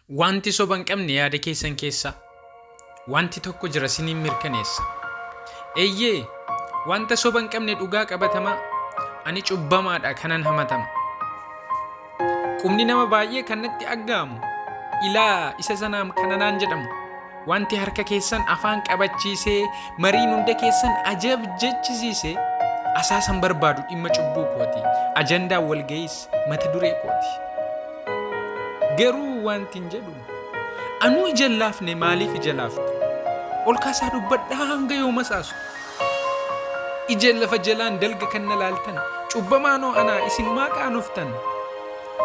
Wanti soba hin qabne yaada keessan keessa wanti tokko jira siniin mirkaneessa. Eeyyee wanta soba hin qabne dhugaa qabatamaa ani cubbamaadha kanan hamatama. Qubni nama baay'ee kan natti aggaamu ilaa isa sanaan kananaan jedhamu wanti harka keessan afaan qabachiisee mariin hunda keessan ajab jechisiisee asaasan barbaadu dhimma cubbuu kooti ajandaa walga'iis mata duree kooti. Garuu wanti hin jedhu anuu ija laafne maaliif ija laaftu ol kaasaa dubbadhaa hanga yooma saasu ija lafa jalaan dalga kan na laaltan cubbamaanoo anaa isin maaqaanoftan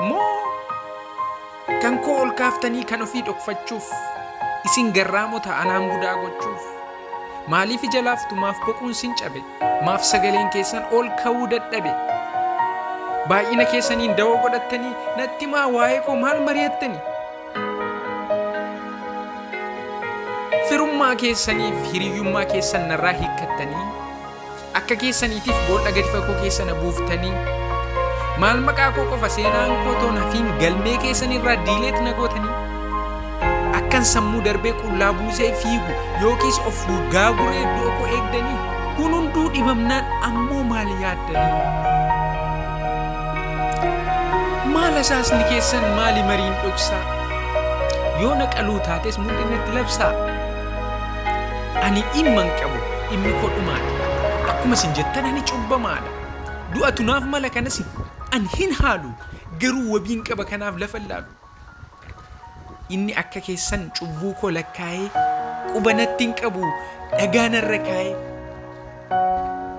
moo kan koo ol kaaftanii kan ofii dhokfachuuf isin garraamota anaan budaa gochuuf maaliif ija laaftu maaf boquun sin cabe maaf sagaleen keessan ol ka'uu dadhabe baay'ina keessaniin dawoo godhattanii natti maa waa'ee koo maal mari'attanii firummaa keessaniif hiriyyummaa keessan narraa hiikkattanii akka keessaniitiif boolla gadi fagoo keessana buuftanii maal maqaa koo qofa seenaan koo toon hafiin galmee keessanirraa diileet na gootanii akkan sammuu darbee qullaa buusee fiigu yookiis of gaaguree iddoo koo eegdanii kun hunduu dhibamnaan ammoo maal yaaddanii maal asaasni keessan maali mariin dhoksaa yoo na qaluu taates mul'inatti labsaa ani dhimman qabu dhimmi koo dhumaadha akkuma isin jettan ani cubbamaadha du'atu naaf mala kanas an hin haalu garuu wabiin qaba kanaaf lafa laalu inni akka keessan cubbuu koo lakkaa'ee quba natti hin qabu dhagaanarra kaa'ee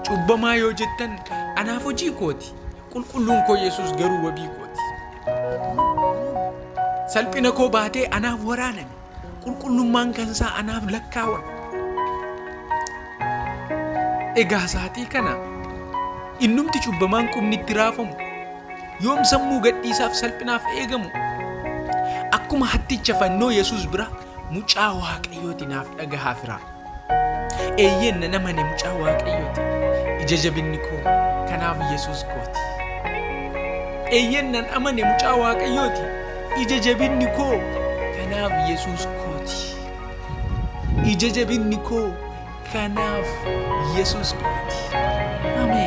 cubbamaa yoo jettan anaaf hojii kooti qulqulluun koo Yesuus garuu wabii kooti. Salphina koo baatee anaaf waraaname qulqullummaan kansaa anaaf lakkaawame. Egaa saatii kana innumti cubbamaan qubni itti raafamu yoom sammuu gadhiisaaf salphinaaf eegamu akkuma hatticha fannoo Yesuus bira mucaa Waaqayyooti naaf dhagahaa firaa. Eeyyeen nan amane mucaa Waaqayyooti ija jabinni koo kanaaf Yesuus kooti. Eeyyeen nan amane mucaa Waaqayyooti ija jabinni koo kanaaf Yesuus kooti. Ija jabinni koo kanaaf Yesuus kooti. Ameen.